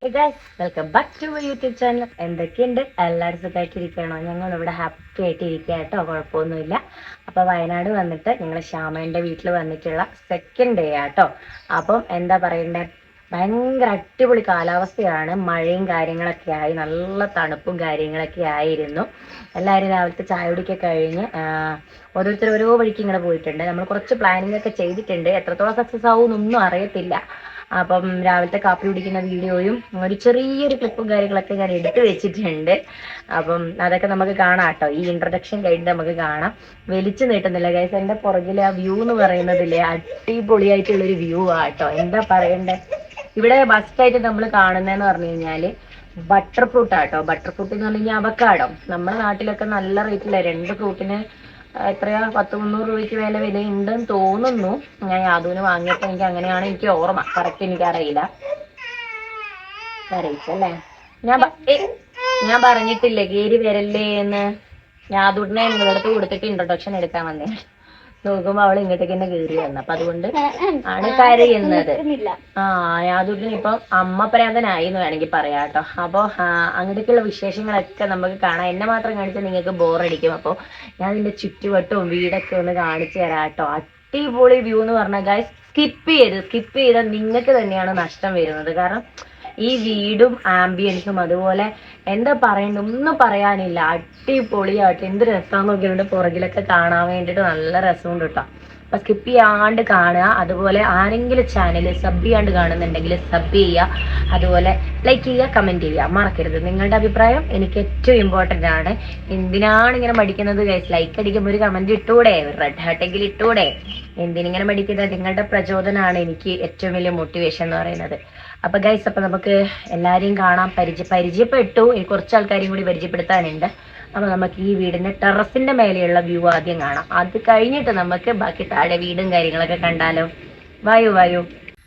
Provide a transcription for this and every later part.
Welcome back to my YouTube channel. എന്തൊക്കെയുണ്ട്? എല്ലാവരും സുഖമായിട്ടിരിക്കണോ? ഞങ്ങൾ ഇവിടെ ഹാപ്പി ആയിട്ട് ഇരിക്കുക കേട്ടോ, കുഴപ്പമൊന്നുമില്ല. അപ്പോൾ വയനാട് വന്നിട്ട് ഞങ്ങൾ ശ്യാമേൻ്റെ വീട്ടിൽ വന്നിട്ടുള്ള സെക്കൻഡ് ഡേ ആട്ടോ. അപ്പം എന്താ പറയണ്ടേ, ഭയങ്കര അടിപൊളി കാലാവസ്ഥയാണ്. മഴയും കാര്യങ്ങളൊക്കെ ആയി, നല്ല തണുപ്പും കാര്യങ്ങളൊക്കെ ആയിരുന്നു. എല്ലാവരും രാവിലത്തെ ചായ കുടിയൊക്കെ കഴിഞ്ഞ് ഓരോരുത്തർ ഓരോ വഴിക്ക് ഇങ്ങനെ പോയിട്ടുണ്ട്. നമ്മൾ കുറച്ച് പ്ലാനിങ് ഒക്കെ ചെയ്തിട്ടുണ്ട്. എത്രത്തോളം സക്സസ് ആവും എന്നൊന്നും അറിയത്തില്ല. അപ്പം രാവിലത്തെ കാപ്പി കുടിക്കുന്ന വീഡിയോയും ഒരു ചെറിയൊരു ക്ലിപ്പും കാര്യങ്ങളൊക്കെ ഞാൻ എടുത്തു വെച്ചിട്ടുണ്ട്. അപ്പം അതൊക്കെ നമുക്ക് കാണാം കേട്ടോ. ഈ ഇൻട്രഡക്ഷൻ കഴിഞ്ഞിട്ട് നമുക്ക് കാണാം. വലിച്ചു നീട്ടുന്നില്ല ഗൈസ്. എൻ്റെ പുറകിലെ ആ വ്യൂ എന്ന് പറയുന്നതില്ലേ, അടിപൊളിയായിട്ടുള്ളൊരു വ്യൂ ആട്ടോ. എന്താ പറയണ്ടേ, ഇവിടെ ഫസ്റ്റായിട്ട് നമ്മൾ കാണുന്നതെന്ന് പറഞ്ഞു കഴിഞ്ഞാല് ബട്ടർ ഫ്രൂട്ട് ആട്ടോ. ബട്ടർ ഫ്രൂട്ട് എന്ന് പറഞ്ഞു കഴിഞ്ഞാൽ അവക്കാടോ. നമ്മുടെ നാട്ടിലൊക്കെ നല്ല റേറ്റില്ല. 2 ഫ്രൂട്ടിന് എത്രയാ, 100-300 രൂപയ്ക്ക് വില ഉണ്ടെന്ന് തോന്നുന്നു. ഞാൻ യാതൊരു വാങ്ങിയപ്പോൾ എനിക്ക് അങ്ങനെയാണ് എനിക്ക് ഓർമ്മ. കറക്റ്റ് എനിക്കറിയില്ല. അറിയിച്ചല്ലേ, ഞാൻ പറഞ്ഞിട്ടില്ലേ കയറി വരല്ലേ എന്ന്. യാതൊടിനെ നിങ്ങളടുത്ത് കൊടുത്തിട്ട് ഇൻട്രൊഡക്ഷൻ എടുക്കാൻ വന്നേ. നോക്കുമ്പോ അവൾ ഇങ്ങോട്ടേക്ക് തന്നെ കയറി വന്നു. അപ്പൊ അതുകൊണ്ട് ആണ് കരയുന്നത്. യാതൊടിന് ഇപ്പം അമ്മ പ്രാന്തനായി എന്ന് വേണമെങ്കിൽ പറയാം കേട്ടോ. അപ്പൊ അങ്ങോട്ടേക്കുള്ള വിശേഷങ്ങളൊക്കെ നമുക്ക് കാണാം. എന്നെ മാത്രം കാണിച്ചാൽ നിങ്ങൾക്ക് ബോറടിക്കും. അപ്പോൾ ഞാൻ ഇതിന്റെ ചുറ്റുവട്ടവും വീടൊക്കെ ഒന്ന് കാണിച്ചു തരാം കേട്ടോ. അടിപൊളി വ്യൂ എന്ന് പറഞ്ഞാൽ ഗൈസ്, സ്കിപ്പ് ചെയ്താൽ നിങ്ങൾക്ക് തന്നെയാണ് നഷ്ടം വരുന്നത്. കാരണം ഈ വീടും ആംബിയൻസും അതുപോലെ എന്താ പറയണ്ട, ഒന്നും പറയാനില്ല. അടിപൊളിയായിട്ട് എന്ത് രസമാണെന്ന് നോക്കിയിട്ട് പുറകിലൊക്കെ കാണാൻ വേണ്ടിയിട്ട് നല്ല രസമുണ്ട് കേട്ടോ. അപ്പൊ സ്കിപ്പ് ചെയ്യാണ്ട് കാണുക. അതുപോലെ ആരെങ്കിലും ചാനൽ സബ് ചെയ്യാണ്ട് കാണുന്നുണ്ടെങ്കിൽ സബ് ചെയ്യുക. അതുപോലെ ലൈക്ക് ചെയ്യുക, കമന്റ് ചെയ്യുക, മറക്കരുത്. നിങ്ങളുടെ അഭിപ്രായം എനിക്ക് ഏറ്റവും ഇമ്പോർട്ടൻ്റ് ആണ്. എന്തിനാണ് ഇങ്ങനെ മടിക്കുന്നത് ഗൈസ്? ലൈക്ക് അടിക്കുമ്പോൾ ഒരു കമന്റ് ഇട്ടൂടെ, ഒരു റെഡ് ഹാർട്ടെങ്കിൽ ഇട്ടൂടെ? എന്തിനിങ്ങനെ മടിക്കുന്നത്? നിങ്ങളുടെ പ്രചോദനമാണ് എനിക്ക് ഏറ്റവും വലിയ മോട്ടിവേഷൻ എന്ന് പറയുന്നത്. അപ്പൊ ഗൈസ്, അപ്പൊ നമുക്ക് എല്ലാരെയും കാണാൻ പരിചയപ്പെട്ടു. എനിക്ക് കുറച്ച് ആൾക്കാരെയും കൂടി പരിചയപ്പെടുത്താനുണ്ട്. അപ്പൊ നമുക്ക് ഈ വീടിന്റെ ടെറസിന്റെ മേലെയുള്ള വ്യൂ ആദ്യം കാണാം. അത് കഴിഞ്ഞിട്ട് നമുക്ക് ബാക്കി താഴെ വീടും കാര്യങ്ങളൊക്കെ കണ്ടാലോ. വായു.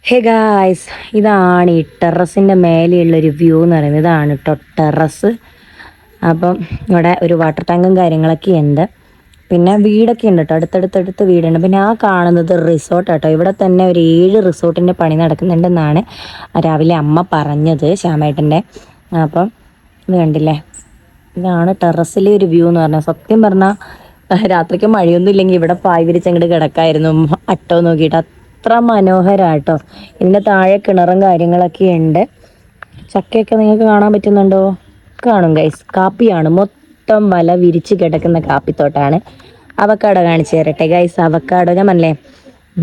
ഹേ ഗായ്സ്, ഇതാണ് ഈ ടെറസിന്റെ മേലെയുള്ള ഒരു വ്യൂ എന്ന് പറയുന്നത്. ഇതാണ് കേട്ടോ ടെറസ്. അപ്പം ഇവിടെ ഒരു വാട്ടർ ടാങ്കും കാര്യങ്ങളൊക്കെ ഉണ്ട്. പിന്നെ വീടൊക്കെ ഉണ്ട് കേട്ടോ, അടുത്തടുത്തടുത്ത് വീടുണ്ട്. പിന്നെ ആ കാണുന്നത് റിസോർട്ട് കേട്ടോ. ഇവിടെ തന്നെ ഒരു 7 റിസോർട്ടിൻ്റെ പണി നടക്കുന്നുണ്ടെന്നാണ് രാവിലെ അമ്മ പറഞ്ഞത്, ശ്യാമേട്ടൻ്റെ. അപ്പം ഇത് കണ്ടില്ലേ, ഇതാണ് ടെറസിലെ ഒരു വ്യൂ എന്ന് പറഞ്ഞാൽ. സത്യം പറഞ്ഞാൽ രാത്രിക്ക് മഴയൊന്നും ഇല്ലെങ്കിൽ ഇവിടെ പായ് വിരിച്ചങ്ങോട്ട് കിടക്കായിരുന്നു അട്ടോ നോക്കിയിട്ട്. അത്ര മനോഹരാട്ടോ. ഇതിൻ്റെ താഴെ കിണറും കാര്യങ്ങളൊക്കെ ഉണ്ട്. ചക്കയൊക്കെ നിങ്ങൾക്ക് കാണാൻ പറ്റുന്നുണ്ടോ? കാണും ഗൈസ്. കാപ്പിയാണ്, മൊത്തം വല വിരിച്ച് കിടക്കുന്ന കാപ്പിത്തോട്ടാണ്. അവക്കാടോ കാണിച്ചു തരട്ടെ ഗൈസ്. അവക്കാടോ ഞാൻ പറഞ്ഞേ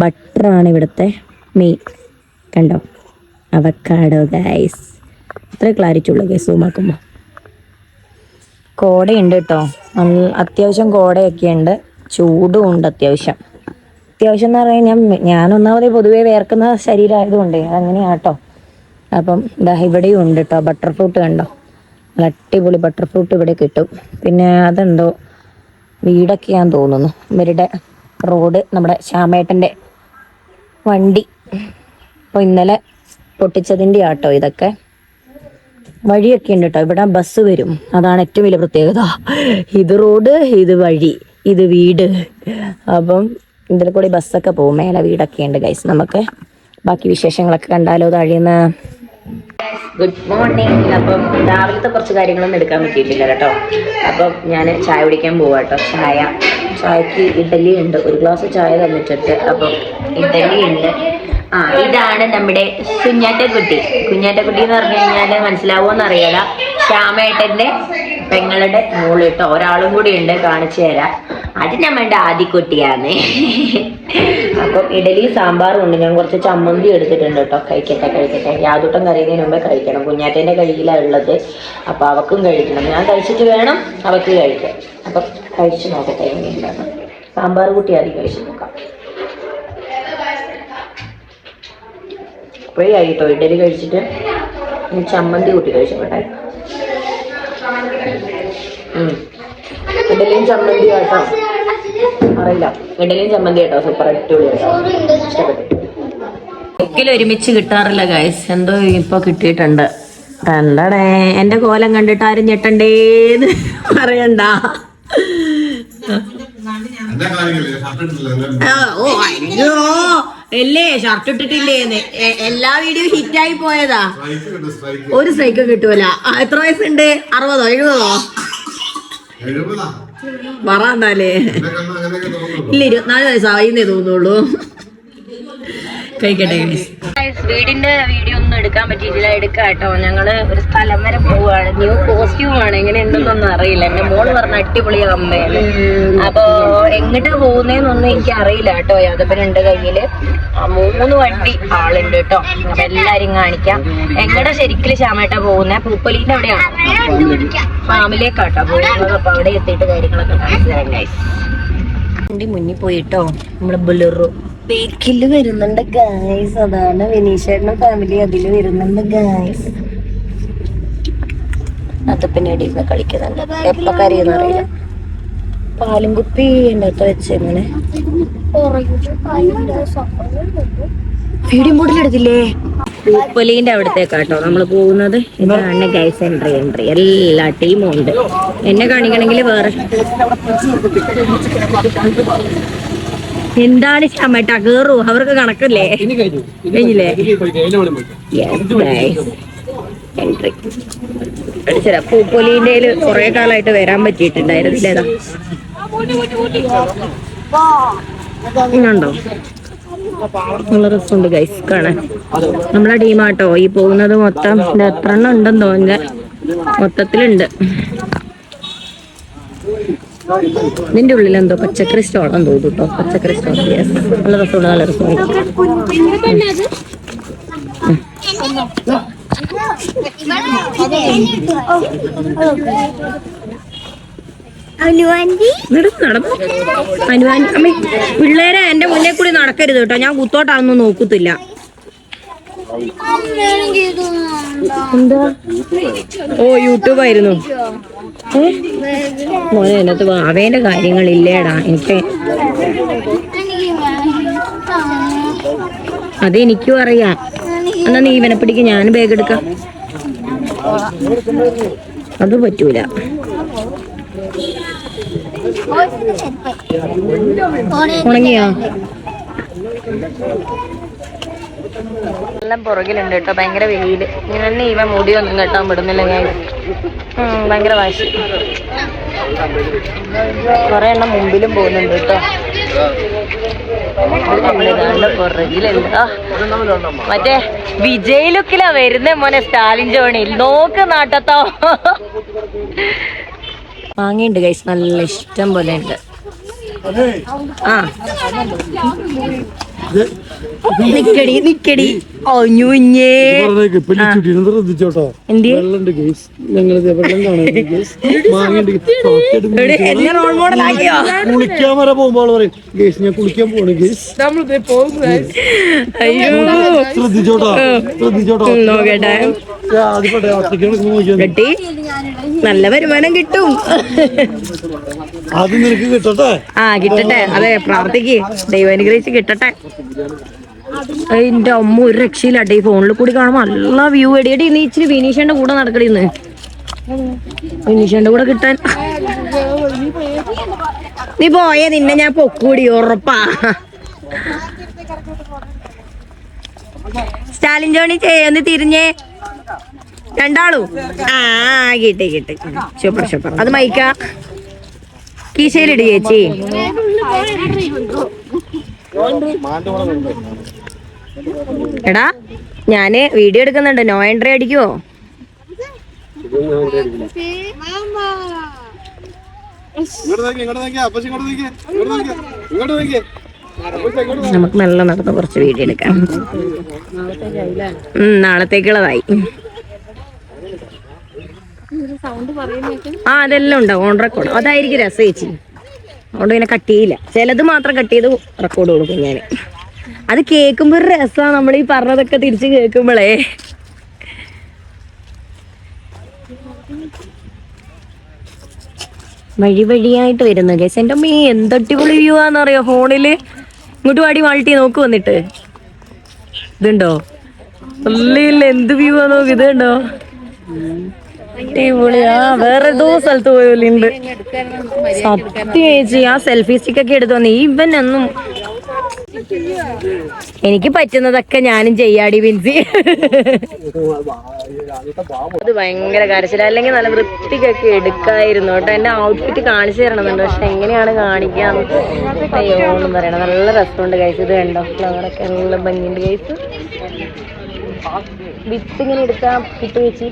ബട്ടറാണ് ഇവിടുത്തെ മെയിൻ. കണ്ടോ അവക്കാടോ ഗൈസ്. ഇത്ര ക്ലാരിറ്റി ഉള്ളൂ ഗൈസ് സൂമാക്കുമ്പോൾ. കോടയുണ്ട് കേട്ടോ, അത്യാവശ്യം കോടയൊക്കെ ഉണ്ട്. ചൂടും ഉണ്ട് അത്യാവശ്യം എന്ന് പറഞ്ഞാൽ ഞാനൊന്നാമതേ പൊതുവേ വേർക്കുന്ന ശരീരമായതുകൊണ്ട് അതങ്ങനെയാട്ടോ. അപ്പം ഇതാ ഇവിടെയും ഉണ്ട് കേട്ടോ ബട്ടർ ഫ്രൂട്ട്. കണ്ടോ, അടിപൊളി ബട്ടർ ഫ്രൂട്ട് ഇവിടെ കിട്ടും. പിന്നെ അതെന്തോ വീടൊക്കെയാന്ന് തോന്നുന്നു. ഇവരുടെ റോഡ്, നമ്മുടെ ശ്യാമേട്ടൻ്റെ വണ്ടി അപ്പോൾ ഇന്നലെ പൊട്ടിച്ചതിൻ്റെ ആട്ടോ ഇതൊക്കെ. വഴിയൊക്കെ ഉണ്ട് കേട്ടോ, ഇവിടെ ബസ് വരും. അതാണ് ഏറ്റവും വലിയ പ്രത്യേകത. ഇത് റോഡ്, ഇത് വഴി, ഇത് വീട്. അപ്പം ഇതിൽ കൂടി ബസ്സൊക്കെ പോകും. മേലെ വീടൊക്കെ ഉണ്ട് ഗൈസ്. നമുക്ക് ബാക്കി വിശേഷങ്ങളൊക്കെ കണ്ടാലോ താഴേന്ന്. Good morning. അപ്പം രാവിലത്തെ കുറച്ച് കാര്യങ്ങളൊന്നും എടുക്കാൻ പറ്റിയിട്ടില്ല കേട്ടോ. അപ്പം ഞാൻ ചായ കുടിക്കാൻ പോവാം കേട്ടോ. ചായക്ക് ഇഡലി ഉണ്ട്. ഒരു ഗ്ലാസ് ചായ തന്നിട്ടുണ്ട്. അപ്പം ഇഡലി ഉണ്ട്. ഇതാണ് നമ്മുടെ കുഞ്ഞാറ്റക്കുട്ടി എന്ന് പറഞ്ഞു കഴിഞ്ഞാൽ മനസ്സിലാവുമെന്ന് അറിയാല. ശ്യാമേട്ടൻ്റെ പെങ്ങളുടെ മോള് കേട്ടോ. ഒരാളും കൂടി ഉണ്ട്, കാണിച്ചു തരാം. അത് നമ്മളുടെ ആദിക്കുട്ടിയാണ്. അപ്പം ഇഡലിയും സാമ്പാറും ഉണ്ട്. ഞാൻ കുറച്ച് ചമ്മന്തി എടുത്തിട്ടുണ്ട് കേട്ടോ. കഴിക്കട്ടെ. യാതൊട്ടും കറിയുന്നതിന് മുമ്പേ കഴിക്കണം. കുഞ്ഞാറ്റേൻ്റെ കയ്യിലാണ് ഉള്ളത്. അപ്പം അവക്കും കഴിക്കണം. ഞാൻ കഴിച്ചിട്ട് വേണം അവക്ക് കഴിക്കാൻ. അപ്പം കഴിച്ചു നോക്കട്ടെ എങ്ങനെയുണ്ടാണ്. സാമ്പാർ കൂട്ടി ആദ്യം കഴിച്ചു നോക്കാം. അപ്പോഴേ ആയിട്ടോ ഇഡലി കഴിച്ചിട്ട് ചമ്മന്തി കൂട്ടി കഴിച്ചോട്ടെ. ഇഡലിയും ചമ്മന്തി കേട്ടോ. അറിയില്ല, ഇഡലിയും ചമ്മന്തി കേട്ടോ. സൂപ്പർ അടിപൊളി കേട്ടോ, ഇഷ്ടപ്പെട്ടു. ഒരിക്കലും ഒരുമിച്ച് കിട്ടാറില്ല ഗൈസ്. എന്തോ ഇപ്പൊ കിട്ടിയിട്ടുണ്ട്. കണ്ടടേ, എന്റെ കോലം കണ്ടിട്ട് ആരും ഞെട്ടണ്ടേന്ന് പറയണ്ട. ഓ അയ്യോ, അല്ലേ ഷർട്ട് ഇട്ടിട്ടില്ലേന്ന് എല്ലാ വീഡിയോ ഹിറ്റായി പോയതാ. ഒരു സ്ട്രൈക്ക് കിട്ടൂല. എത്ര വയസ്സുണ്ട്? 60ഓ 70ഓ? പറ എന്നാലേ. ഇല്ല 24 വയസ്സായിന്നേ തോന്നുള്ളൂ. കഴിക്കട്ടെ. വീടിന്റെ വീഡിയോ ഒന്നും എടുക്കാൻ പറ്റിയിട്ടില്ല. എടുക്കാം കേട്ടോ. ഞങ്ങള് ഒരു സ്ഥലം വരെ പോവാണ്. ന്യൂ കോസ്റ്റ്യൂമാണ്. എങ്ങനെ ഉണ്ടെന്നൊന്നും അറിയില്ല. എന്റെ മോള് പറഞ്ഞ അടിപൊളിയാ അമ്മയാണ്. അപ്പൊ എങ്ങോട്ടാ പോകുന്നതെന്നൊന്നും എനിക്ക് അറിയില്ല കേട്ടോ. യാദപ്പനുണ്ട് കയ്യില് 3 വണ്ടി ആളുണ്ട് കേട്ടോ. അപ്പൊ എല്ലാരും കാണിക്കാം. എങ്ങടെ ശരിക്കും ശ്യാമേട്ടാ പോകുന്നത്? പൂപ്പൊലിന്റെ അവിടെയാണ് ഫാമിലേക്കാട്ടോ പോകുന്നത്. അപ്പൊ അവിടെ എത്തിയിട്ട് കാര്യങ്ങളൊക്കെ കാണിച്ചു തരാം ഗൈസ്. വണ്ടി മുന്നിൽ പോയിട്ടോ. നമ്മുടെ ബൊലെറോ ബേക്കില് വരുന്നുണ്ട് ഗൈസ്. അതാണ് വിനീഷേട്ടനും ഫാമിലി അതില് വരുന്നുണ്ട് ഗൈസ്. അതപ്പിന്റെ അടിയിൽ നിന്ന് കളിക്കുന്നുണ്ട്. എപ്പ കരയെന്ന് അറിയില്ല. പാലും കുപ്പി എൻ്റെ അകത്ത് വെച്ചെങ്ങനെ ഫീഡിംഗ് ബോട്ടിലെടുത്തില്ലേ? പൂപ്പൊലീന്റെ അവിടത്തേക്കാട്ടോ നമ്മള് പോകുന്നത്. ഇതാണ് ഗൈസ് എൻട്രി. എല്ലാ ടീമും ഉണ്ട്. എന്നെ കാണിക്കണമെങ്കിൽ വേറെ എന്താണ് ശ്യാമേട്ടാ കേറൂ? അവർക്ക് കണക്കല്ലേ? കഴിഞ്ഞില്ലേ? എൻട്രി അടിച്ചരാ. പൂപ്പൊലീന്റെ കുറെ കാലമായിട്ട് വരാൻ പറ്റിയിട്ടുണ്ടായിരുന്നില്ലേതാ? ഇന്നുണ്ടോ? നല്ല രസമുണ്ട് ഗൈസ് കാണാൻ. നമ്മളെ ടീമാട്ടോ ഈ പോകുന്നത്. മൊത്തം 8 എണ്ണം ഉണ്ടെന്ന് തോന്നുന്നത്. മൊത്തത്തിലുണ്ട്. ഇതിന്റെ ഉള്ളിൽ എന്തോ പച്ചക്കറി സ്റ്റോളാന്ന് തോന്നുന്നു കേട്ടോ. പച്ചക്കറി സ്റ്റോൾ. നല്ല രസമുണ്ട്. നല്ല രസമുണ്ട്. അനുവാൻ പിള്ളേരെ എന്റെ മുന്നേ കൂടി നടക്കരുത് കേട്ടോ. ഞാൻ കുത്തോട്ടാന്നും നോക്കത്തില്ല. എന്താ? ഓ യൂട്യൂബ് ആയിരുന്നു മോനെ. അതിനകത്ത് അവന്റെ കാര്യങ്ങളില്ലേടാ. എനിക്ക് അതെനിക്കും അറിയാം. എന്നാ നീ ഇവനെ പിടിക്ക്, ഞാൻ ബാഗ് എടുക്കാം. അത് പറ്റൂല. ഉണങ്ങിയോ? എല്ലാം പുറകിലുണ്ട് കേട്ടോ. ഭയങ്കര വെയില്. ഇങ്ങനെ ഇവ മുടിയൊന്നും കെട്ടാൻ വിടുന്നില്ല. ഞാൻ ഭയങ്കര വാശി. കുറെ എണ്ണം മുമ്പിലും പോകുന്നുണ്ട് കേട്ടോ. പുറകിലെന്താ മറ്റേ വിജയ് ലുക്കിലാ വരുന്നേ മോനെ. സ്റ്റാലിൻ ജോണിയിൽ നോക്ക് നാട്ടത്തോ. വാങ്ങിണ്ട് ഗൈസ്. നല്ല ഇഷ്ടം പോലെ ഉണ്ട്. ആ നിക്കടി എന്നെ റോൾ മോഡൽ ആക്കിയോ? കുളിക്കാൻ വരെ പോകുമ്പോൾ പറയും ഗേസ് ഞാൻ കുളിക്കാൻ പോണു ഗേസ്. അയ്യോ ശ്രദ്ധിച്ചോട്ടോ നോക്കട്ടെ. കിട്ടി. നല്ല വരുമാനം കിട്ടും. അത് നിനക്ക് കിട്ടട്ടെ. ആ കിട്ടട്ടെ. അതെ പ്രാർത്ഥിക്ക്. ദൈവം അനുഗ്രഹിച്ച് കിട്ടട്ടെ. എന്റെ അമ്മ ഒരു രക്ഷയില്ലാട്ടെ. ഈ ഫോണിൽ കൂടി കാണുമ്പോ നല്ല വ്യൂ. എടിയടി നീ ഇച്ചിരി വിനീഷന്റെ കൂടെ നടക്കടിന്ന്. വിനീഷന്റെ കൂടെ കിട്ടാൻ നീ പോയേ നിന്നെ ഞാൻ പൊക്കൂടി ഉറപ്പാ. സ്റ്റാലിൻ ജോണി ഒന്ന് തിരിഞ്ഞേ. രണ്ടാളും ആ കിട്ടി. സൂപ്പർ. അത് മൈക്ക കീശയിലിട് ചേച്ചി. എടാ ഞാന് വീഡിയോ എടുക്കുന്നുണ്ട്. നോ എൻട്രി അടിക്കുവോ? നമുക്ക് നല്ല നടന്ന് കുറച്ച് വീഡിയോ എടുക്കാം. നാളത്തേക്കുള്ളതായി. ആ അതെല്ലാം ഉണ്ടാവും. On record. അതായിരിക്കും രസം ചേച്ചി. അതുകൊണ്ട് ഇങ്ങനെ കട്ട് ചെയ്യില്ല. ചിലത് മാത്രം കട്ട് ചെയ്ത് റെക്കോർഡ് കൊടുക്കും ഞാൻ. അത് കേൾക്കുമ്പോ ഒരു രസമാണ്. നമ്മൾ ഈ പറഞ്ഞതൊക്കെ തിരിച്ച് കേൾക്കുമ്പോളേ. വഴിയായിട്ട് വരുന്നു ഗൈസ്. എന്റെ അമ്മ എന്തടിപൊളി വ്യൂ ആണെന്നറിയോ ഫോണില്. ഇങ്ങോട്ട് വാടി മാൾട്ടി നോക്ക് വന്നിട്ട്. ഇതുണ്ടോ? അല്ല എന്ത് വ്യൂ ആ നോക്ക്. ഇതുണ്ടോ? അടിപൊളിയാ. വേറെ ഏതോ സ്ഥലത്ത് പോയുണ്ട് സത്യം ചേച്ചി. ആ സെൽഫി സ്റ്റിക്ക് ഒക്കെ എടുത്തു വന്നേ. ഇവനൊന്നും എനിക്ക് പറ്റുന്നതൊക്കെ ഞാനും ചെയ്യാടി ബിൻസി. അത് ഭയങ്കര കരച്ചില, അല്ലെങ്കിൽ നല്ല വൃത്തിക്കൊക്കെ എടുക്കായിരുന്നു കേട്ടോ. എന്റെ ഔട്ട്ഫിറ്റ് കാണിച്ചു തരണമെന്നുണ്ട്, പക്ഷെ എങ്ങനെയാണ് കാണിക്കാന്ന് അയ്യോന്നും പറയണം. നല്ല രസമുണ്ട് കൈസ്. ഇത് കണ്ടോ, ഫ്ലവറൊക്കെ നല്ല ഭംഗിയുണ്ട് കൈസ്. വിത്ത് ഇങ്ങനെ എടുക്കാൻ കിട്ടു വെച്ചി.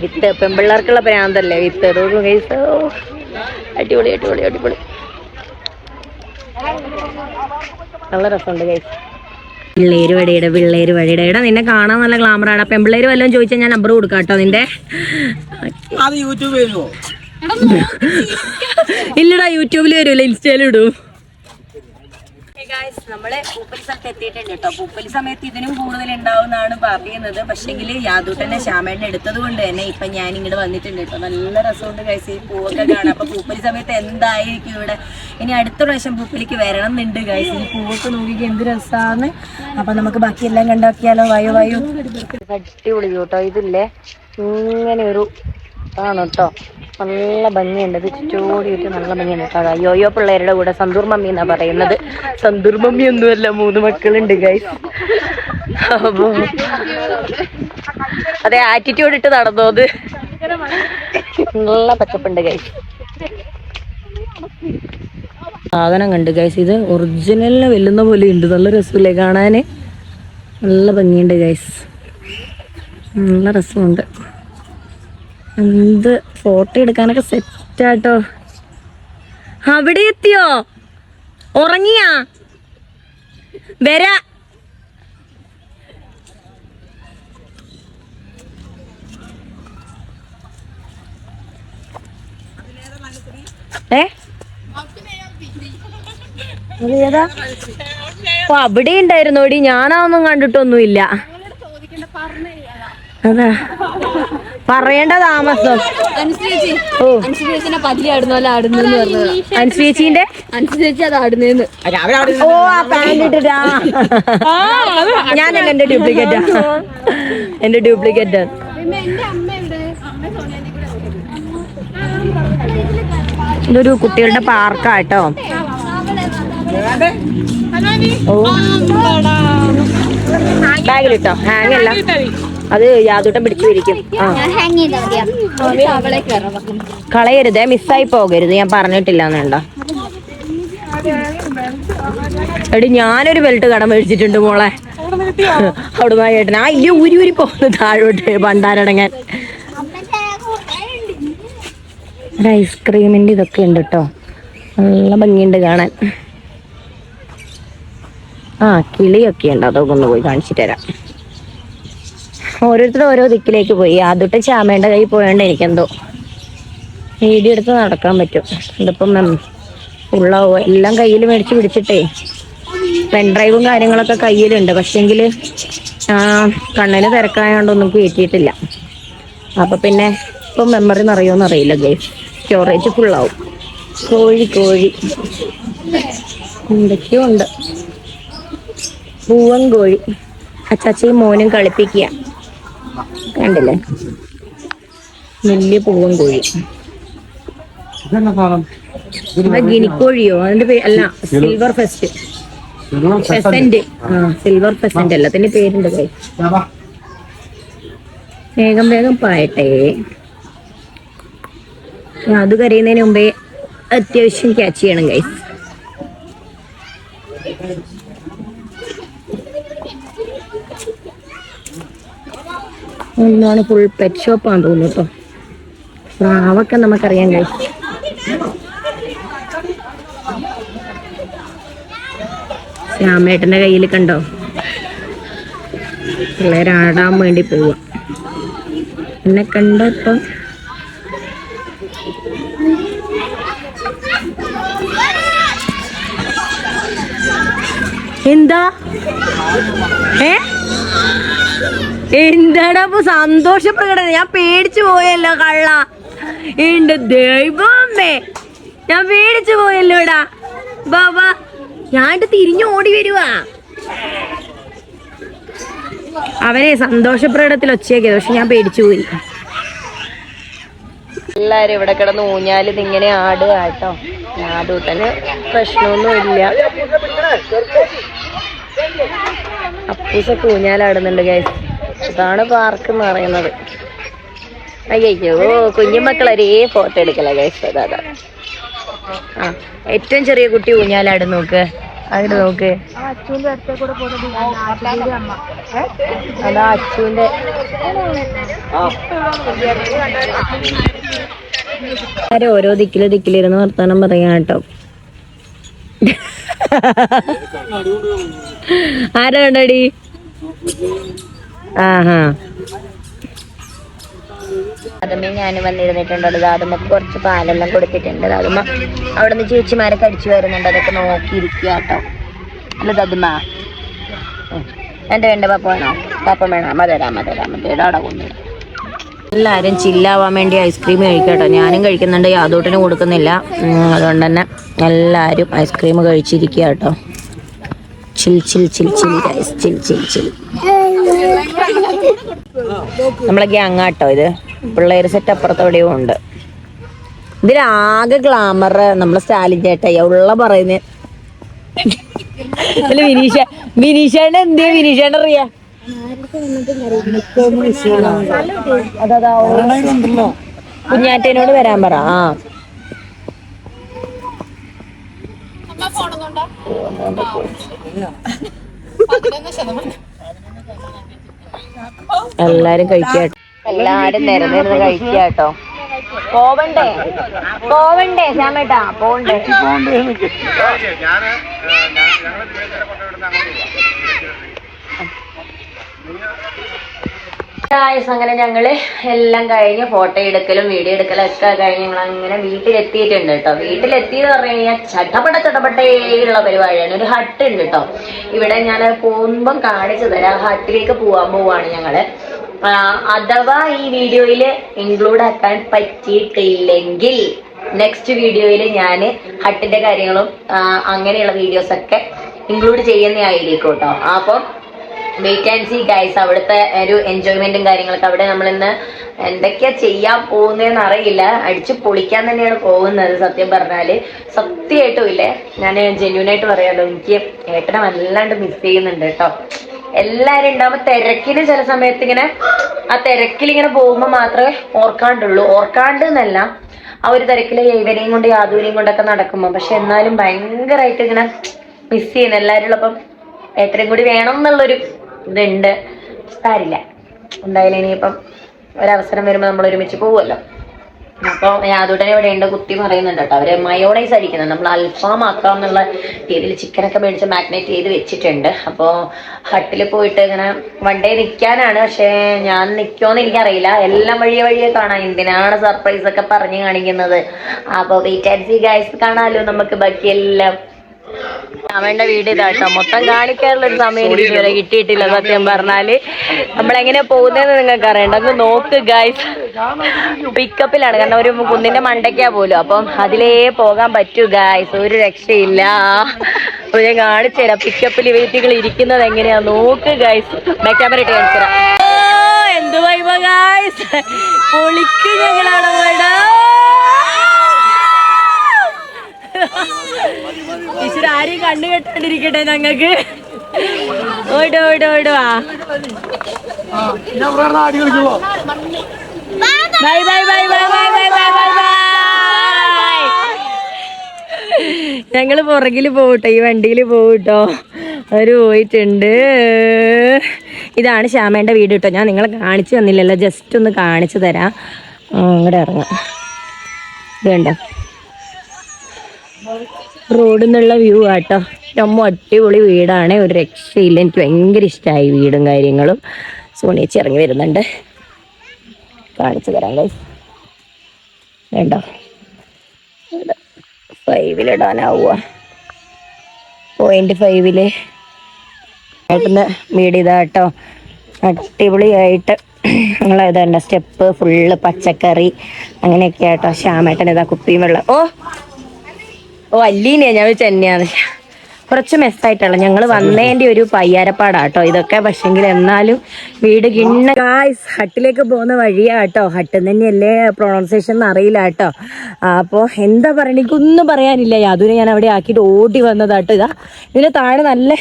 വിത്ത് പെമ്പിള്ളേർക്കുള്ള പ്രാന്തല്ലേ വിത്ത്. അതൊന്നും കൈസ് അടിപൊളി അടിപൊളി അടിപൊളി. നല്ല രസമുണ്ട് കൈസ്. പിള്ളേര് വഴിയുടെ ഇടാ. നിന്നെ കാണാൻ നല്ല ഗ്ലാമറാണ്. പെമ്പിള്ളേര് വല്ലതും ചോദിച്ചാൽ ഞാൻ നമ്പർ കൊടുക്കാം കേട്ടോ നിന്റെ. ഇല്ലടാ, യൂട്യൂബിൽ വരുമല്ലോ, ഇൻസ്റ്റയിലും ഇടും. നമ്മള് പൂപ്പലി സ്ഥലത്ത് എത്തിയിട്ടുണ്ട് കേട്ടോ. പൂപ്പലി സമയത്ത് ഇതിനും കൂടുതൽ ഉണ്ടാവുന്നതാണ് പറയുന്നത്. പക്ഷെങ്കിൽ യാദൂട്ടന്നെ ശ്യാമേട്ടനെ എടുത്തത് കൊണ്ട് തന്നെ ഇപ്പൊ ഞാൻ ഇങ്ങോട്ട് വന്നിട്ടുണ്ട് കേട്ടോ. നല്ല രസമുണ്ട് കൈസ് ഈ പൂവൊക്കെ കാണാം. അപ്പൊ പൂപ്പലി സമയത്ത് എന്തായിരിക്കും ഇവിടെ. ഇനി അടുത്ത പ്രാവശ്യം പൂപ്പലിക്ക് വരണം എന്നുണ്ട് കൈസ്. ഈ പൂവൊക്കെ നോക്കിക്ക് എന്ത് രസമാണ്. അപ്പൊ നമുക്ക് ബാക്കിയെല്ലാം കണ്ടാക്കിയാലോ. വായു അടിപൊളി കേട്ടോ. ഇതില്ലേ ഇങ്ങനെ ഒരു ആണ് കേട്ടോ. നല്ല ഭംഗിയുണ്ട്. ഇത് ചുറ്റോടിയിട്ട് നല്ല ഭംഗിയുണ്ട് കേട്ടോ. യോയോ പിള്ളേരുടെ കൂടെ സന്തൂർ മമ്മി എന്നാ പറയുന്നത്. സന്തൂർ മമ്മി ഒന്നുമല്ല, 3 മക്കളുണ്ട് ഗൈസ്. അപ്പൊ അതെ, ആറ്റിറ്റ്യൂഡ് ഇട്ട് നടന്നോ അത്. നല്ല പച്ചപ്പുണ്ട് ഗൈസ്. സാധനം കണ്ട് ഗൈസ്. ഇത് ഒറിജിനലിനെ വെല്ലുന്ന പോലെ ഉണ്ട്. നല്ല രസമില്ലേ കാണാന്. നല്ല ഭംഗിയുണ്ട് ഗൈസ്. നല്ല രസമുണ്ട്. എന്ത് ഫോട്ടോ എടുക്കാനൊക്കെ സെറ്റാട്ടോ. അവിടെ എത്തിയോ? ഉറങ്ങിയാ? വരാ. ഏതാ? ഓ, അവിടെ ഉണ്ടായിരുന്നോടി. ഞാനതൊന്നും കണ്ടിട്ടൊന്നുമില്ല. അതാ പറയേണ്ട താമസം. ഓ, അനുശ്രീച്ചിന്റെ അത് ആടുന്നേന്ന്. ഓ, ആ പാന്റ് ഇട്ടിട്ടാ. ഞാനല്ല, എന്റെ ഡ്യൂപ്ലിക്കേറ്റാ. ഇതൊരു കുട്ടികളുടെ പാർക്കാട്ടോ. ഓ, ബാഗിലിട്ടോ? ഹാങ് അല്ല, അത് യാതൊട്ടും പിടിച്ചു ഇരിക്കും. കളയരുതേ, മിസ്സായി പോകരുത്. ഞാൻ പറഞ്ഞിട്ടില്ല എന്നുണ്ടോ. എടി, ഞാനൊരു ബെൽറ്റ് കടം മേടിച്ചിട്ടുണ്ട് മോളെ. അവിടെ ചേട്ടൻ ആ ഇല്ല ഊരി പോകുന്നു താഴോട്ട് ഭണ്ടാരടങ്ങാൻ. ഒരു ഐസ്ക്രീമിന്റെ ഇതൊക്കെ ഉണ്ട് കേട്ടോ. നല്ല ഭംഗിയുണ്ട് കാണാൻ. ആ, കിളിയൊക്കെ ഉണ്ട്. അതൊക്കെ ഒന്ന് പോയി കാണിച്ചിട്ട് തരാം. ഓരോരുത്തരും ഓരോ ദിക്കിലേക്ക് പോയി. ആദ്യത്തെ ശ്യാമേന്റെ കൈ പോയോണ്ട് എനിക്കെന്തോ വീഡിയോ എടുത്ത് നടക്കാൻ പറ്റും. ഇതിപ്പം ഉള്ളാവോ എല്ലാം കയ്യിൽ മേടിച്ച് പിടിച്ചിട്ടേ. പെൻഡ്രൈവും കാര്യങ്ങളൊക്കെ കയ്യിലുണ്ട്. പക്ഷെങ്കില് കണ്ണിന് തിരക്കായോണ്ടൊന്നും കയറ്റിയിട്ടില്ല. അപ്പൊ പിന്നെ ഇപ്പം മെമ്മറി നിറയോന്ന് അറിയില്ല ഗൈസ്. സ്റ്റോറേജ് ഫുള്ളാവും. കോഴി എന്തൊക്കെയോ ഉണ്ട്. പൂവൻ കോഴി. അച്ചാച്ചയും മോനും കളിപ്പിക്കുക. കണ്ടില്ലേ, വലിയ പൂവൻ കോഴി. ഗിനിക്കോഴിയോ അതിന്റെ പേര്? അല്ല, സിൽവർ ഫെസന്റ്. സിൽവർ ഫെസന്റ് എല്ലാത്തിന്റെ പേരുണ്ട് കൈ. വേഗം പായട്ടെ. അത് കരയുന്നതിന് മുമ്പേ അത്യാവശ്യം ക്യാച്ച് ചെയ്യണം ഗൈസ്. ഒന്നാണ് ഫുൾ പെറ്റ് ഷോപ്പാന്ന് തോന്നുന്നു കേട്ടോ. പ്രാവൊക്കെ നമുക്കറിയാം ഗൈസ്. ശ്യാമേട്ടന്റെ കയ്യിൽ കണ്ടോ, പിള്ളേരാടാൻ വേണ്ടി പോവുക. എന്നെ കണ്ടോ ഇപ്പം? എന്താ എന്താടാ അപ്പൊ സന്തോഷ പ്രകടനം? ഞാൻ പേടിച്ചു പോയല്ലോ കള്ള. എന്റെ ദൈവമേ, ഞാൻ പേടിച്ചു പോയല്ലോടാ ബാബാ. ഞാൻ തിരിഞ്ഞു ഓടി വരുവാ. അവനെ സന്തോഷപ്രകടനത്തിൽ ഒച്ചയൊക്കെ, പക്ഷെ ഞാൻ പേടിച്ചു പോയി. എല്ലാരും ഇവിടെ കിടന്ന് ഊഞ്ഞാലിത് ഇങ്ങനെ ആടുക കേട്ടോ. യാദൂട്ടന് പ്രശ്നമൊന്നും ഇല്ല. അപ്പൂസൊക്കെ ഊഞ്ഞാലാടുന്നുണ്ട് ഗൈസ്. അതാണ് പാർക്ക് എന്ന് പറയുന്നത്. അയ്യോ കുഞ്ഞുമക്കൾ ഒരേ ഫോട്ടോ എടുക്കല ഗൈസ്. അതാ ആ ഏറ്റവും ചെറിയ കുട്ടി ഊഞ്ഞാലാട് നോക്ക്, അങ്ങോട്ട് നോക്ക്. അതാ അച്ചുവിന്റെ ഓരോ ദിക്കിലിരുന്ന് വർത്താനം പറയാ കേട്ടോ. ആരാ കണ്ടടി? ആഹാ അതുമ്മ ഞാൻ വന്നിരുന്നിട്ടുണ്ട്. അതുമ്മക്ക് കുറച്ച് പാലെല്ലാം കൊടുത്തിട്ടുണ്ട്. അതുമ്മ അവിടെ നിന്ന് ചേച്ചിമാരെ കടിച്ചു വരുന്നുണ്ട്. അതൊക്കെ നോക്കിയിരിക്കുക കേട്ടോ. അല്ല അതുമ്മ വേണ്ട പപ്പ വേണോ? പപ്പ വേണോ? മതരാ അവിടെ കൊണ്ടുവരാം. എല്ലാവരും ചില്ലാവാൻ വേണ്ടി ഐസ്ക്രീം കഴിക്കട്ടോ. ഞാനും കഴിക്കുന്നുണ്ട്, യാദൂട്ടിന് കൊടുക്കുന്നില്ല. അതുകൊണ്ട് തന്നെ എല്ലാവരും ഐസ്ക്രീം കഴിച്ചിരിക്കുക കേട്ടോ. ചിൽ ചിൽ ചിൽ ചിൽ ഗൈസ്, ചിൽ ചിൽ ചിൽ. നമ്മളെ ഗ്യാങ്ങാട്ടോ ഇത്. പിള്ളേർ സെറ്റ് അപ്പുറത്തോടെയും ഉണ്ട്. ഇതിലാകെ ഗ്ലാമർ നമ്മളെ സ്റ്റാലിൻ ചേട്ടയ്യ ഉള്ള പറയുന്നത്. അല്ല വിനീഷേണ്ട എന്തിയാ? വിനീഷേണ്ട അറിയാ അതാ കുഞ്ഞാറ്റേനോട് വരാൻ പറ. ആ എല്ലാരും കഴിക്കാട്ടോ. എല്ലാരും നിരന്നിരുന്ന് കഴിക്കാട്ടോ. പോവണ്ടേ ശ്യാമേട്ടാ? പോണ്ടേ? അങ്ങനെ ഞങ്ങള് എല്ലാം കഴിഞ്ഞ് ഫോട്ടോ എടുക്കലും വീഡിയോ എടുക്കലും ഒക്കെ കഴിഞ്ഞ് ഞങ്ങൾ അങ്ങനെ വീട്ടിലെത്തിയിട്ടുണ്ട് കേട്ടോ. വീട്ടിലെത്തിയെന്ന് പറഞ്ഞു കഴിഞ്ഞാൽ ചട്ടപ്പെട്ടേയുള്ള പരിപാടിയാണ്. ഒരു ഹട്ട് ഉണ്ട് കേട്ടോ ഇവിടെ. ഞാൻ പോകുമ്പം കാണിച്ചു തരാം. ഹട്ടിലേക്ക് പോവാണ് ഞങ്ങള്. അഥവാ ഈ വീഡിയോയില് ഇൻക്ലൂഡ് ആക്കാൻ പറ്റിയിട്ടില്ലെങ്കിൽ നെക്സ്റ്റ് വീഡിയോയിൽ ഞാൻ ഹട്ടിന്റെ കാര്യങ്ങളും അങ്ങനെയുള്ള വീഡിയോസ് ഒക്കെ ഇൻക്ലൂഡ് ചെയ്യുന്നതായിരിക്കും കേട്ടോ. അപ്പം വെയിറ്റ് ആൻഡ് സീ ഗൈസ്. അവിടുത്തെ ഒരു എൻജോയ്മെന്റും കാര്യങ്ങളൊക്കെ അവിടെ നമ്മളിന്ന് എന്തൊക്കെയാ ചെയ്യാൻ പോകുന്നതെന്ന് അറിയില്ല. അടിച്ചു പൊളിക്കാൻ തന്നെയാണ് പോകുന്നത്. സത്യം പറഞ്ഞാല് സത്യമായിട്ടും ഇല്ലേ, ഞാൻ ജെന്യൂനായിട്ട് പറയാലോ, എനിക്ക് ഏട്ടനെ വല്ലാണ്ട് മിസ് ചെയ്യുന്നുണ്ട് കേട്ടോ. എല്ലാരും ഉണ്ടാവുമ്പോ തിരക്കില് ചില സമയത്ത് ഇങ്ങനെ ആ തിരക്കിൽ ഇങ്ങനെ പോകുമ്പോ മാത്രമേ ഓർക്കാണ്ട് എന്നല്ല, ആ ഒരു തിരക്കില് ഇവരെയും കൊണ്ട് യാദൂരെയും കൊണ്ടൊക്കെ നടക്കുമ്പോ. പക്ഷെ എന്നാലും ഭയങ്കരമായിട്ട് ഇങ്ങനെ മിസ് ചെയ്യുന്നു എല്ലാവരും ഉള്ളപ്പം. ഏട്ടനും കൂടി വേണം എന്നുള്ളൊരു ഇതുണ്ട്. കാര്യമില്ല, എന്തായാലും ഇനിയിപ്പം ഒരവസരം വരുമ്പോൾ നമ്മൾ ഒരുമിച്ച് പോവുമല്ലോ. അപ്പോൾ യാദൂട്ടനെ ഇവിടെ ഉണ്ട്, കുത്തി പറയുന്നുണ്ട് കേട്ടോ. അവര് മയോണൈസ് അടിക്കുന്നത്, നമ്മൾ അൽഫാം ആക്കാം എന്നുള്ള രീതിയിൽ ചിക്കനൊക്കെ മേടിച്ച് മാഗ്നേറ്റ് ചെയ്ത് വെച്ചിട്ടുണ്ട്. അപ്പോൾ ഹട്ടിൽ പോയിട്ട് ഇങ്ങനെ വൺ ഡേ നിൽക്കാനാണ്. പക്ഷേ ഞാൻ നിൽക്കുമോയെന്ന് എനിക്കറിയില്ല. എല്ലാം വഴിയെ കാണാം. എന്തിനാണ് സർപ്രൈസ് ഒക്കെ പറഞ്ഞ് കാണിക്കുന്നത്? അപ്പോൾ വെയിറ്റ് ആൻഡ് സീ ഗൈസ്, കാണാമല്ലോ നമുക്ക് ബാക്കിയെല്ലാം. അവന്റെ വീട് ഇതാട്ടോ. മൊത്തം കാണിക്കാനുള്ള ഒരു സമയം എനിക്ക് ഇതുവരെ കിട്ടിയിട്ടില്ല സത്യം പറഞ്ഞാല്. നമ്മളെങ്ങനെ പോകുന്നതെന്ന് നിങ്ങൾക്ക് അറിയണ്ട. ഒന്ന് നോക്ക് ഗൈസ്. പിക്കപ്പിലാണ്, കാരണം ഒരു കുന്നിന്റെ മണ്ടയ്ക്കാ പോലും. അപ്പം അതിലേ പോകാൻ പറ്റൂ ഗൈസ്, ഒരു രക്ഷയില്ല. അപ്പൊ ഞാൻ കാണിച്ചു തരാം പിക്കപ്പിൽ വെയിറ്റുകൾ ഇരിക്കുന്നത് എങ്ങനെയാ. നോക്ക് ഗൈസ്, ബാക്ക് ക്യാമറ ഇട്ട് കാണിച്ചു തരാം. എന്ത് വൈബ ഗൈസ്, പൊളിക്ക് ഞങ്ങളവിടെ പോയിടാ. ഈശ്വര ആരെയും കണ്ണു കെട്ടാണ്ടിരിക്കട്ടെ ഞങ്ങക്ക്. ഓടുവാ. Bye bye bye bye bye bye bye bye bye. ഞങ്ങള് പുറകില് പോവട്ടോ, ഈ വണ്ടിയിൽ പോവട്ടോ. അവര് പോയിട്ടുണ്ട്. ഇതാണ് ശ്യാമേന്റെ വീട് കേട്ടോ. ഞാൻ നിങ്ങളെ കാണിച്ചു തന്നില്ലല്ലോ, ജസ്റ്റ് ഒന്ന് കാണിച്ചു തരാം. അങ്ങോട്ട് ഇറങ്ങാം. ഇത് കണ്ടോ, റോഡിൽ നിന്നുള്ള വ്യൂ ആട്ടോ. ரொம்ப അടിപൊളി വീടാണ്, ഒരു രക്ഷയില്ല. എനിക്ക് ഭയങ്കര ഇഷ്ടമായി വീടും കാര്യങ്ങളും. സോണിയേച്ചി ഇറങ്ങി വരുന്നുണ്ട്, കാണിച്ചു തരാം ഗൈസ്. വേണ്ടോ 5-ലിടാനാവുക, 0.5-ല് ഏട്ടന് വീട് ഇതാട്ടോ. അടിപൊളിയായിട്ട് നിങ്ങളിതാ സ്റ്റെപ്പ് ഫുള്ള് പച്ചക്കറി അങ്ങനെയൊക്കെ ആട്ടോ. ശ്യാമേട്ടൻ ഇതാ കുപ്പിയും വെള്ളം. ഓ അല്ലീനെയാ ഞാൻ ചെന്നെയാന്ന്. കുറച്ച് മെസ്സായിട്ടുള്ള ഞങ്ങൾ വന്നതിന്റെ ഒരു പയ്യാരപ്പാടാട്ടോ ഇതൊക്കെ. പക്ഷെങ്കിൽ എന്നാലും വീട് കിണ്ണ ഗായ്സ്. ഹട്ടിലേക്ക് പോകുന്ന വഴിയാ കേട്ടോ. ഹട്ട് തന്നെയല്ലേ പ്രൊണൗൺസിയേഷൻ അറിയില്ല കേട്ടോ. അപ്പോൾ എന്താ പറയുക, എനിക്കൊന്നും പറയാനില്ല. യാതൊരു ഞാൻ അവിടെ ആക്കിയിട്ട് ഓടി വന്നതാട്ടോ. ഇതാ ഇതിന് താഴെ നല്ല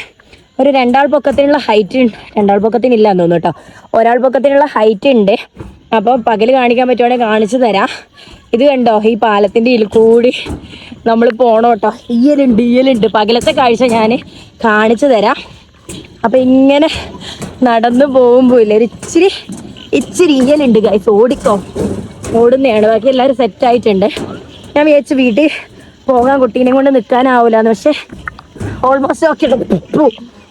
ഒരു 2 ആൾ പൊക്കത്തിനുള്ള ഹൈറ്റ് ഉണ്ട്. 2 ആൾ പൊക്കത്തിനില്ല എന്ന് തോന്നുന്നു കേട്ടോ. 1 ആൾ പൊക്കത്തിനുള്ള ഹൈറ്റ് ഉണ്ട്. അപ്പോൾ പകല് കാണിക്കാൻ പറ്റുവാണെങ്കിൽ കാണിച്ചു തരാം. ഇത് കണ്ടോ, ഈ പാലത്തിൻ്റെ ഇതിൽ കൂടി നമ്മൾ പോകണം കേട്ടോ. ഇയ്യലുണ്ട്. പകലത്തെ കാഴ്ച ഞാൻ കാണിച്ചു തരാം. അപ്പം ഇങ്ങനെ നടന്നു പോകുമ്പോൾ ഇല്ല ഇച്ചിരി ഇയ്യലുണ്ട് ഗൈസ്. ഓടുന്നതാണ്. ബാക്കി എല്ലാവരും സെറ്റായിട്ടുണ്ട്. ഞാൻ വിചാരിച്ചു വീട്ടിൽ പോകാൻ കുട്ടീനെ കൊണ്ട് നിൽക്കാനാവില്ലാന്ന്. പക്ഷെ ഓൾമോസ്റ്റ് ഓക്കെ.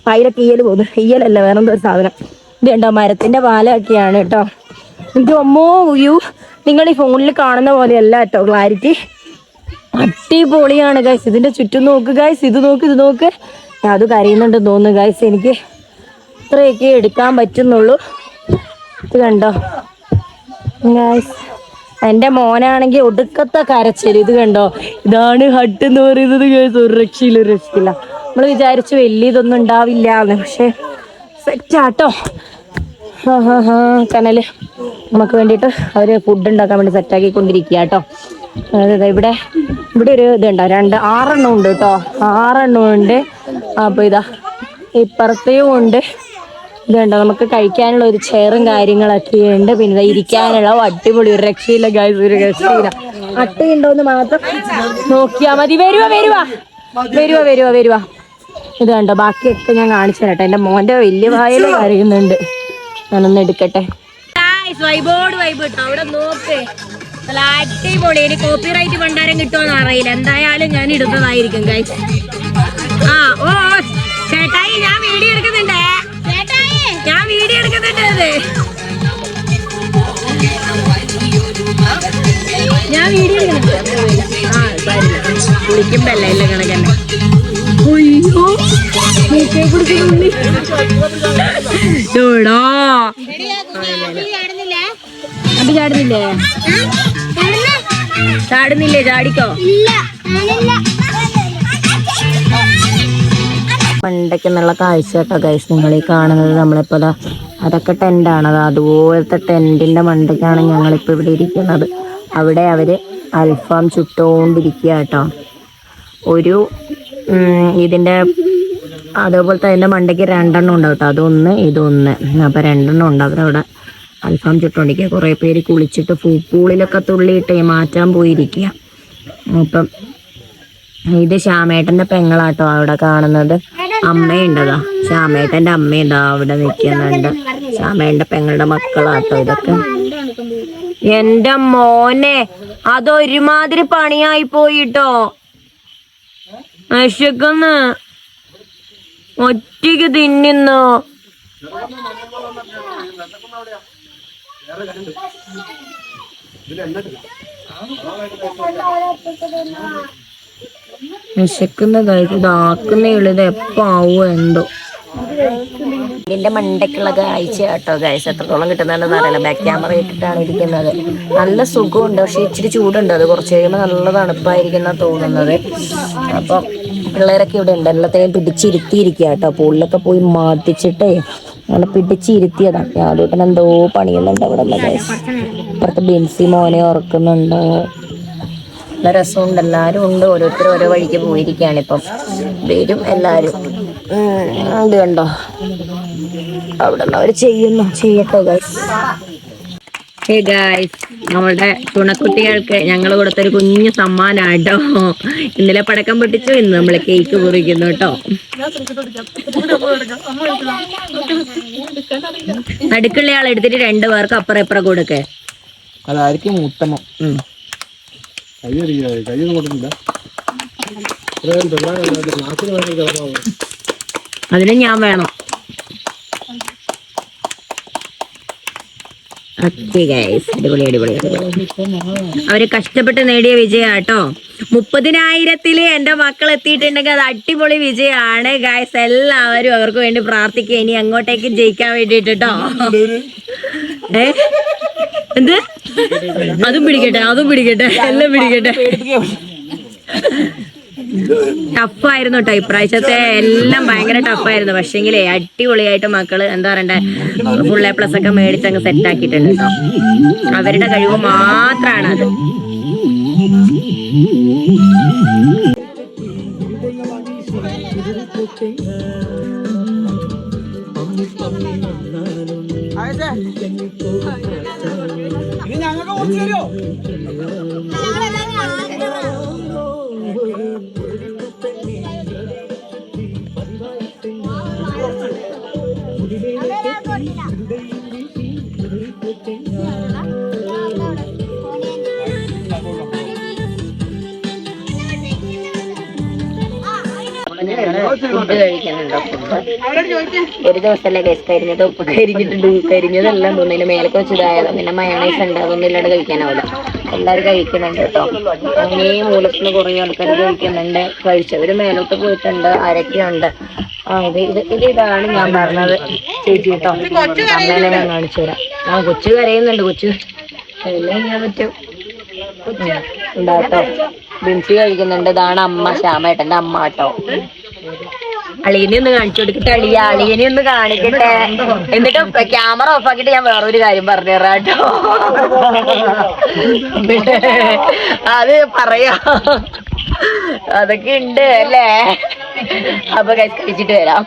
പൈരൊക്കെ ഇയ്യൽ പോകുന്നു. ഇയ്യലല്ല, വേറെന്തോ ഒരു സാധനം. ഇത് കണ്ടോ, മരത്തിൻ്റെ പാലൊക്കെയാണ് കേട്ടോ. എനിക്ക് അമ്മോ വ്യൂ നിങ്ങൾ ഈ ഫോണിൽ കാണുന്ന പോലെയല്ല കേട്ടോ ക്ലാരിറ്റി. അടിപൊളിയാണ് ഗൈസ്. ഇതിൻ്റെ ചുറ്റും നോക്ക് ഗൈസ്. ഇത് നോക്ക്. അത് കരയുന്നുണ്ടെന്ന് തോന്നുന്നു ഗൈസ്. എനിക്ക് ഇത്രയൊക്കെ എടുക്കാൻ പറ്റുന്നുള്ളൂ. ഇത് കണ്ടോ ഗൈസ്. എൻ്റെ മോനാണെങ്കിൽ ഒടുക്കത്തെ കരച്ചിൽ. ഇത് കണ്ടോ, ഇതാണ് ഹട്ട് എന്ന് പറയുന്നത് ഗൈസ്. ഒരു രക്ഷയില്ല. നമ്മൾ വിചാരിച്ചു വലിയ ഇതൊന്നും ഉണ്ടാവില്ല എന്ന്. പക്ഷെ സെറ്റാട്ടോ. കനല് നമുക്ക് വേണ്ടിയിട്ട് അവർ ഫുഡ് ഉണ്ടാക്കാൻ വേണ്ടി സെറ്റാക്കിക്കൊണ്ടിരിക്കുക കേട്ടോ. അതായത് ഇവിടെ ഒരു ഇതുണ്ടോ, 6 ഉണ്ട് കേട്ടോ. 6 ഉണ്ട്. അപ്പോൾ ഇതാ ഇപ്പുറത്തെയും ഉണ്ട്. ഇതുണ്ടോ, നമുക്ക് കഴിക്കാനുള്ള ഒരു ചെയറും കാര്യങ്ങളൊക്കെ ഉണ്ട്. പിന്നെ ഇരിക്കാനുള്ള അടിപൊളി ഒരു രക്ഷയില്ല ഗൈസ്. ഒരു രക്ഷയില്ല. അട്ടയുണ്ടോന്ന് മാത്രം നോക്കിയാൽ മതി. വരുവാ. ഇത് കണ്ടോ, ബാക്കിയൊക്കെ ഞാൻ കാണിച്ചു തരട്ടെ. എൻ്റെ മോൻ്റെ വലിയ വായിൽ കരയുന്നുണ്ട്. ഞാനൊന്ന് എടുക്കട്ടെ. വൈബ് കേട്ടോ. അവിടെ നോക്ക്, നല്ല അടിപൊളി. ഇനി കോപ്പിറൈറ്റ് ഭണ്ഡാരം കിട്ടുമെന്ന് അറിയില്ല. എന്തായാലും ഞാൻ ഇടുന്നതായിരിക്കും ഗൈസ്. ഓ ചേട്ടായി, ഞാൻ വീഡിയോ എടുക്കുന്നുണ്ട്. കുളിക്കുമ്പല്ലേ എല്ലാം കണക്കന്നെ. ചാടുന്നില്ലേ? ചാടിക്കോ. പണ്ടൊക്കെന്നുള്ള കാഴ്ച കേട്ടോ ഗൈസ് നിങ്ങൾ ഈ കാണുന്നത്. നമ്മളിപ്പോ അതൊക്കെ ടെന്റാണത്. അതുപോലത്തെ ടെന്റിന്റെ മണ്ടയ്ക്കാണ് ഞങ്ങളിപ്പോ ഇവിടെ ഇരിക്കുന്നത്. അവിടെ അവര് അൽഫാം ചുട്ടുകൊണ്ടിരിക്കുക കേട്ടോ. ഒരു ഇതിന്റെ അതേപോലത്തെ അതിന്റെ മണ്ടയ്ക്ക് 2 എണ്ണം ഉണ്ടാവും കേട്ടോ. ഇതൊന്ന്. അപ്പൊ 2 എണ്ണം ഉണ്ട്. അവരവിടെ അൽഫാം ചുട്ടുകൊണ്ടിരിക്കുക. കുറെ പേര് കുളിച്ചിട്ട് പൂളിലൊക്കെ തുള്ളിയിട്ട് മാറ്റാൻ പോയിരിക്കുക. അപ്പം ഇത് ശ്യാമേട്ടന്റെ പെങ്ങളാട്ടോ അവിടെ കാണുന്നത്. അമ്മയുണ്ടതാ, ശ്യാമേട്ടന്റെ അമ്മയുണ്ടാ അവിടെ നിൽക്കുന്നുണ്ട്. ശ്യാമേട്ടന്റെ പെങ്ങളുടെ മക്കളാട്ടോ ഇതൊക്കെ. എന്റെ മോനെ, അതൊരുമാതിരി പണിയായി പോയിട്ടോ. വിശക്കുന്നു, ഒറ്റയ്ക്ക് തിന്നുന്നു. വിശക്കുന്ന കാര്യം ഇതാക്കുന്ന എളുത് എപ്പോ ആവോ എന്തോ. ഇതിന്റെ മണ്ടയ്ക്കുള്ള കാഴ്ച കേട്ടോ ഗൈസ്. എത്രത്തോളം കിട്ടുന്നുണ്ടെന്ന് അറിയില്ല. ബാക്ക് ക്യാമറ ഇട്ടിട്ടാണ് ഇരിക്കുന്നത്. നല്ല സുഖമുണ്ട്. പക്ഷെ ഇച്ചിരി ചൂടുണ്ട്. അത് കുറച്ച് കഴിയുമ്പോൾ നല്ല തണുപ്പായിരിക്കുന്ന തോന്നുന്നത്. അപ്പൊ പിള്ളേരൊക്കെ ഇവിടെ ഉണ്ട്. എല്ലാത്തിനെയും പിടിച്ചിരുത്തിയിരിക്കുക കേട്ടോ. പൂളിലൊക്കെ പോയി മാറ്റിച്ചിട്ടേ അങ്ങനെ പിടിച്ചിരുത്തിയതാണ്. യാതൊരു എന്തോ പണികളുണ്ട് അവിടെ ഉള്ള ഗൈസ്. ഇപ്പുറത്ത് ബിൻസി മോനെ ഉറക്കുന്നുണ്ട്. നല്ല രസമുണ്ട്. എല്ലാവരും ഉണ്ട്. ഓരോരുത്തർ ഓരോ വഴിക്ക് പോയിരിക്കുകയാണ്. ഇപ്പം വരും എല്ലാവരും. അത് കണ്ടോ, അവിടെ അവർ ചെയ്യട്ടോ ഗൈസ്. ഹേ ഗൈസ്, നമ്മളുടെ തുണക്കുട്ടികൾക്ക് ഞങ്ങൾ കൊടുത്തൊരു കുഞ്ഞു സമ്മാനാട്ടോ. ഇന്നലെ പടക്കം പൊട്ടിച്ചു, ഇന്ന് നമ്മള് കേക്ക് കുറിക്കുന്നു കേട്ടോ. നടുക്കുള്ള ആൾ എടുത്തിട്ട് 2 പേർക്ക് അപ്പുറം ഇപ്പുറം കൊടുക്കേ. അതായിരിക്കും ഉത്തമം. അതിന് ഞാൻ വേണം. അടിപൊളി. അവര് കഷ്ടപ്പെട്ട് നേടിയ വിജയാട്ടോ. 30,000 എന്റെ മക്കൾ എത്തിയിട്ടുണ്ടെങ്കിൽ അത് അടിപൊളി വിജയമാണ് ഗൈസ്. എല്ലാവരും അവർക്ക് വേണ്ടി പ്രാർത്ഥിക്കുക. ഇനി അങ്ങോട്ടേക്ക് ജയിക്കാൻ വേണ്ടിട്ട് കേട്ടോ. എന്ത്? അതും പിടിക്കട്ടെ എല്ലാം പിടിക്കട്ടെ. ടഫായിരുന്നു കേട്ടോ ഇപ്രാവശ്യത്തെ എല്ലാം ഭയങ്കര ടഫായിരുന്നു. പക്ഷേങ്കിലേ അടിപൊളിയായിട്ട് മക്കള് എന്താ പറയണ്ടേ ഫുൾ A+ ഒക്കെ മേടിച്ച് അങ്ങ് സെറ്റ് ആക്കിയിട്ടുണ്ട് കേട്ടോ. അവരുടെ കഴിവ് മാത്രാണത്. ഫുഡ് കഴിക്കുന്നുണ്ടോ? ഒരു ദിവസമല്ലേ ഗൈസ് കരിഞ്ഞത് ഉപ്പ് കരിഞ്ഞിട്ടുണ്ട്. കരിഞ്ഞതെല്ലാം തോന്നില്ല മേലൊക്കെ വെച്ചതായത് പിന്നെ മയോണൈസ് ഉണ്ട്. അതൊന്നും ഇല്ലാണ്ട് കഴിക്കാനാവില്ല. എല്ലാവരും കഴിക്കുന്നുണ്ട് കേട്ടോ. അങ്ങനെ മൂലത്തിന് കുറേ ആൾക്കാർ കഴിക്കുന്നുണ്ട്. കഴിച്ചവര് മേലോട്ട് പോയിട്ടുണ്ട്. ആരൊക്കെയുണ്ട്? ഇതാണ് ഞാൻ പറഞ്ഞത് ചേച്ചി കേട്ടോ. അമ്മേനെ ഞാൻ കാണിച്ചു തരാം. കൊച്ചു കരയുന്നുണ്ട്. കൊച്ചു എല്ലാം ചെയ്യാൻ പറ്റും ഉണ്ടാട്ടോ. ബിൻസി കഴിക്കുന്നുണ്ട്. ഇതാണ് അമ്മ, ശ്യാമേട്ടന്റെ അമ്മ കേട്ടോ. അളിയനെ ഒന്ന് കാണിച്ചു കൊടുക്കട്ടെ. അളിയനെ ഒന്ന് കാണിക്കട്ടെ. എന്നിട്ട് ക്യാമറ ഓഫ് ആക്കിയിട്ട് ഞാൻ വേറൊരു കാര്യം പറഞ്ഞു തരാം കേട്ടോ. അത് പറയാ അതൊക്കെ ഉണ്ട് അല്ലേ. അപ്പൊ കഴിച്ചിട്ട് വരാം.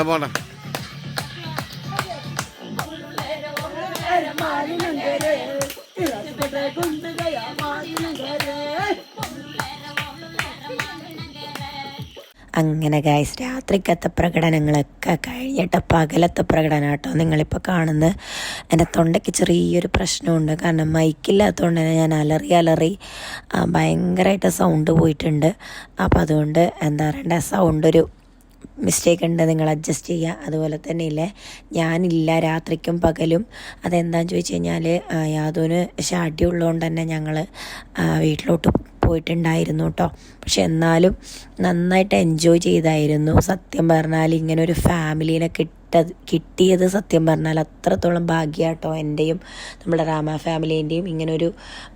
പോട്ടെ. അങ്ങനെ ഗൈസ് രാത്രിക്കത്തെ പ്രകടനങ്ങളൊക്കെ കഴിഞ്ഞിട്ട് പകലത്തെ പ്രകടനം കേട്ടോ നിങ്ങളിപ്പോൾ കാണുന്നത്. എൻ്റെ തൊണ്ടയ്ക്ക് ചെറിയൊരു പ്രശ്നമുണ്ട്. കാരണം മൈക്കില്ലാത്തതുകൊണ്ട് തന്നെ ഞാൻ അലറി ഭയങ്കരമായിട്ട് സൗണ്ട് പോയിട്ടുണ്ട്. അപ്പോൾ അതുകൊണ്ട് എന്താ പറയണ്ടേ സൗണ്ട് ഒരു മിസ്റ്റേക്ക് ഉണ്ട്, നിങ്ങൾ അഡ്ജസ്റ്റ് ചെയ്യുക. അതുപോലെ തന്നെ ഇല്ലേ ഞാനില്ല രാത്രിക്കും പകലും. അതെന്താണെന്ന് ചോദിച്ചു കഴിഞ്ഞാൽ യാതൊരു ഷാഡ്യം ഉള്ളതുകൊണ്ട് തന്നെ ഞങ്ങൾ വീട്ടിലോട്ട് പോയിട്ടുണ്ടായിരുന്നു കേട്ടോ. പക്ഷെ എന്നാലും നന്നായിട്ട് എൻജോയ് ചെയ്തായിരുന്നു. സത്യം പറഞ്ഞാൽ ഇങ്ങനെ ഒരു ഫാമിലീനെ കിട്ടിയത് സത്യം പറഞ്ഞാൽ അത്രത്തോളം ഭാഗ്യമാട്ടോ. എൻ്റെയും നമ്മുടെ രാമ ഫാമിലീൻ്റെയും ഇങ്ങനൊരു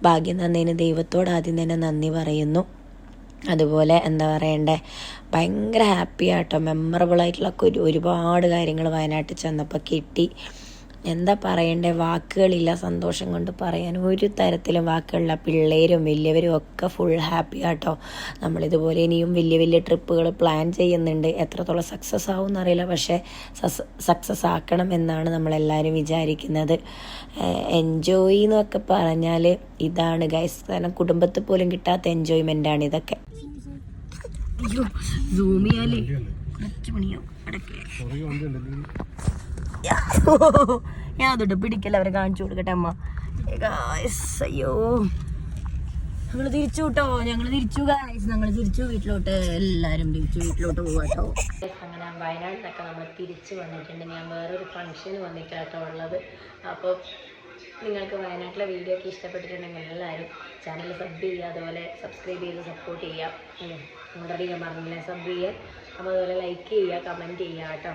ഭാഗ്യം തന്നതിന് ദൈവത്തോട് ആദ്യം തന്നെ നന്ദി പറയുന്നു. അതുപോലെ എന്താ പറയണ്ടേ ഭയങ്കര ഹാപ്പി ആട്ടോ. മെമ്മറബിളായിട്ടുള്ള ഒരുപാട് കാര്യങ്ങൾ വയനാട്ടിൽ ചെന്നപ്പോൾ കിട്ടി. എന്താ പറയണ്ടേ വാക്കുകളില്ല. സന്തോഷം കൊണ്ട് പറയാൻ ഒരു തരത്തിലും വാക്കുകളില്ല. പിള്ളേരും വലിയവരും ഒക്കെ ഫുൾ ഹാപ്പി ആട്ടോ. നമ്മളിതുപോലെ ഇനിയും വലിയ വലിയ ട്രിപ്പുകൾ പ്ലാൻ ചെയ്യുന്നുണ്ട്. എത്രത്തോളം സക്സസ് ആവും എന്നറിയില്ല, പക്ഷേ സക്സസ് ആക്കണം എന്നാണ് നമ്മളെല്ലാവരും വിചാരിക്കുന്നത്. എൻജോയ് എന്നൊക്കെ പറഞ്ഞാൽ ഇതാണ് ഗൈസ്. കാരണം കുടുംബത്തിൽ പോലും കിട്ടാത്ത എൻജോയ്മെൻ്റാണ് ഇതൊക്കെ. ഞാൻ തൊട്ട് പിടിക്കല്ല, അവരെ കാണിച്ചു കൊടുക്കട്ടെ അമ്മ. അയ്യോ ഞങ്ങൾ തിരിച്ചു കേട്ടോ. ഞങ്ങൾ തിരിച്ചു വീട്ടിലോട്ട്. എല്ലാരും തിരിച്ചു വീട്ടിലോട്ട് പോവാട്ടോ. അങ്ങനെ വയനാട്ടിലൊക്കെ നമ്മൾ തിരിച്ചു വന്നിട്ടുണ്ട്. ഞാൻ വേറൊരു ഫംഗ്ഷന് വന്നിട്ടാട്ടോ ഉള്ളത്. അപ്പോൾ നിങ്ങൾക്ക് വയനാട്ടിലെ വീഡിയോ ഒക്കെ ഇഷ്ടപ്പെട്ടിട്ടുണ്ടെങ്കിൽ എല്ലാവരും ചാനൽ സബ് ചെയ്യുക. അതുപോലെ സബ്സ്ക്രൈബ് ചെയ്ത് സപ്പോർട്ട് ചെയ്യുക. ഓൾറെഡി ഞാൻ പറഞ്ഞില്ലേ സബ് ചെയ്യുക. അപ്പോൾ അതുപോലെ ലൈക്ക് ചെയ്യുക, കമൻറ്റ് ചെയ്യുക കേട്ടോ.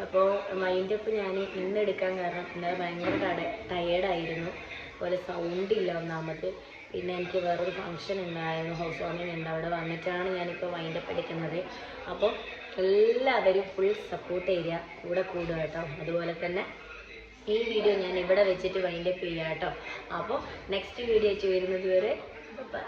അപ്പോൾ മൈൻഡപ്പ് ഞാൻ ഇന്ന് എടുക്കാൻ കാരണം ഇന്നലെ ഭയങ്കര ടയേർഡായിരുന്നു. അതുപോലെ സൗണ്ട് ഇല്ല ഒന്നാമത്. പിന്നെ എനിക്ക് വേറൊരു ഫംഗ്ഷൻ ഉണ്ടായിരുന്നു, ഹൗസ് വാമിങ് ഉണ്ട്. അവിടെ വന്നിട്ടാണ് ഞാനിപ്പോൾ മൈൻഡപ്പ് എടുക്കുന്നത്. അപ്പോൾ എല്ലാവരും ഫുൾ സപ്പോർട്ട് ചെയ്യുക, കൂടെ കൂടുക കേട്ടോ. അതുപോലെ തന്നെ ഈ വീഡിയോ ഞാൻ ഇവിടെ വെച്ചിട്ട് വൈൻഡപ്പ് ചെയ്യാം കേട്ടോ. അപ്പോൾ നെക്സ്റ്റ് വീഡിയോ വരുന്നത് വരെ ബൈ.